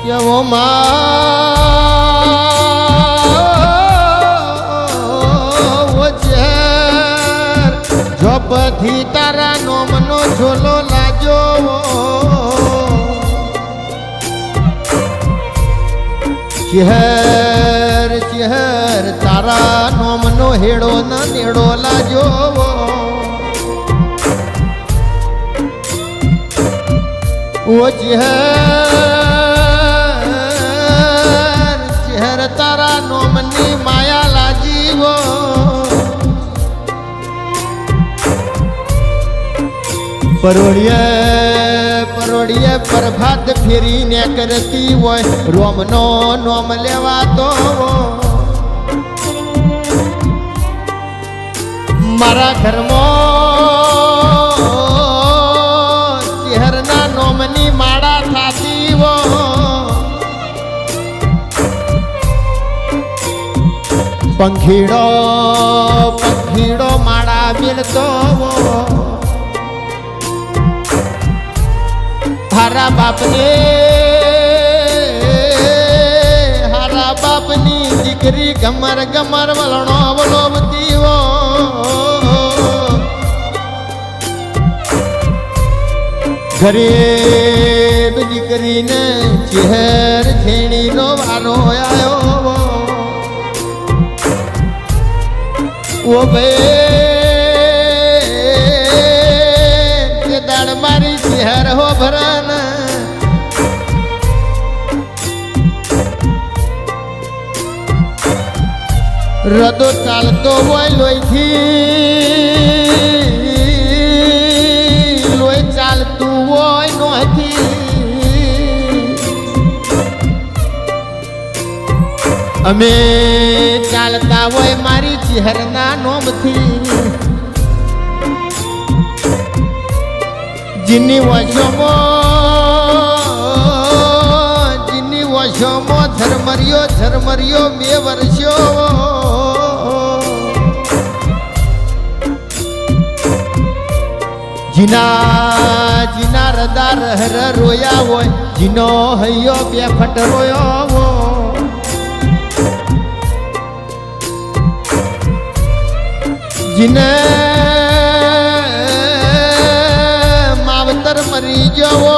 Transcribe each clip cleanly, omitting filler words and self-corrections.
એવો માં જોપથી તારા નોમનો ઝોલો લાજો ચહેર ચહેર તારા નોમનો હેડો ના નેડો લાજો ઓ ચહેર ચહેર તારા નોમની માયા લાજીવો પરોડીએ પ્રભાત ફેરીને કરતી હોય રોમનો નોમ લેવાતો મારા ઘરમાં ચહેરના નોમની માળા થાતી હો પંખીડો માળા મિલતો હારા બાપની દીકરી ગમર ગમર વલણો વલોવતી હો ગરીબ દીકરીને ચહેર છેણીનો વારો આવ્યો ઓ ભાઈ દાડ મારી ચહેર હો ભરાન રદો ચાલતો હોય લોહી ચાલતું હોય નોથી અમે ચાલતા હોય મારી ચહેરના નોમથી જીની વશોમાં ઝરમરિયો 2 વર્ષો જીના રદા રહર રોયા હોય જીનો હૈયો 2 ફટ રોયો જીને માવતર મરી ગયો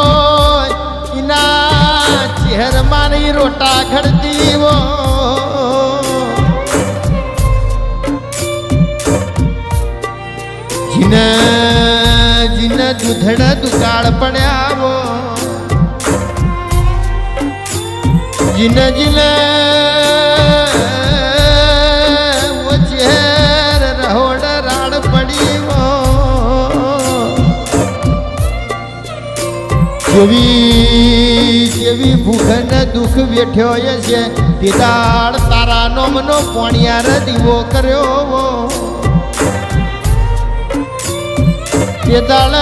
ઇના ચહેર મારી રોટા ઘડતી હો જીને દૂધડા દુકાળ પડ્યા હો જીને ચહેર રહોડ રાડ પડી હો જેવી ભૂખ ને દુઃખ વેઠ્યો છે તે દાળ તારા નોમનો પોણિયાર દીવો કર્યો તે દાળ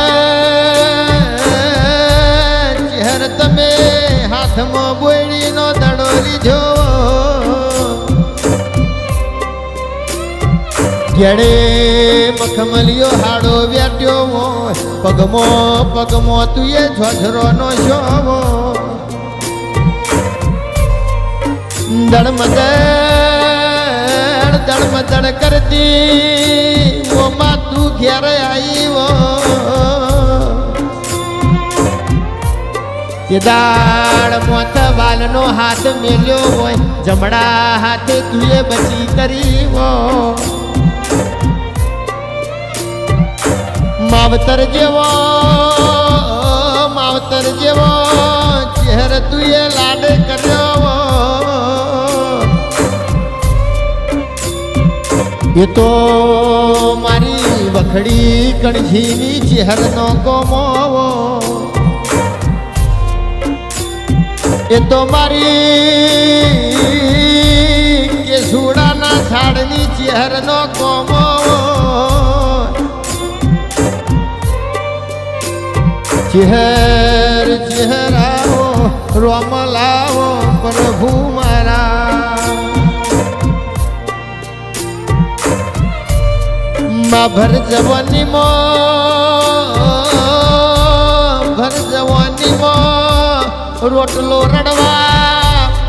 ચહેર તમે હાથમાં બોયડીનો દડો લીધો ઘેડે મખમલિયો હાડો વેટ્યો પગમો તુએ ઝોઝરોનો શોવો દડમદડ કરતી ઓ માં તું ઘેર આવ્યો તે દાળ મોત વાલનો હાથ મેલ્યો હોય જમણા હાથે તુએ બચી કરી માવતર જેવો ચહેર તુએ લાડ કર્યો એ તો મારી વખડી કણજીની ચહેરનો કોમો એ તો મારી કેસુડાના ઝાડની ચહેરનો કોમો ચહેરાઓ રોમ લાવો પ્રભુ મારા માં ભર જવાની રોટલો રડવા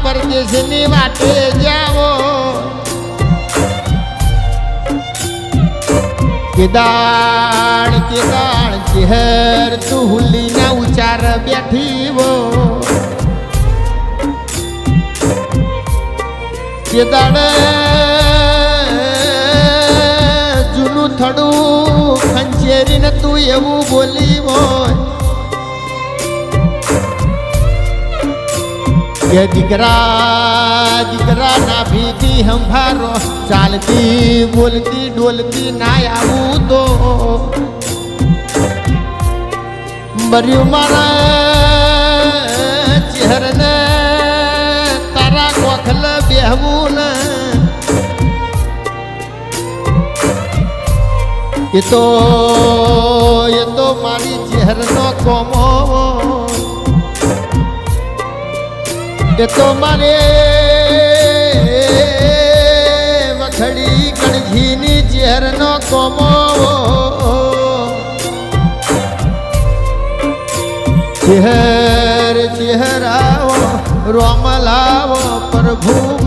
પરદેશની વાટે જાઓ કેદાળ ચહેર તું હુલીના ઉચાર બેઠી વો કેદાળ જૂનું થડું ખંચેરીને તું એવું બોલી હોય કે દીકરા ના ભીતી હંભારો ચાલતી બોલતી ડોલતી ના આવું તો મર્યું મારા ચહેરને તારા કોખલ બેહવું ને એ તો મારી ચહેરનો કોમો એ તો મારે વખડી કણજીની ચહેરનો કોમો ચહેરાવો રોમલાવો પ્રભુ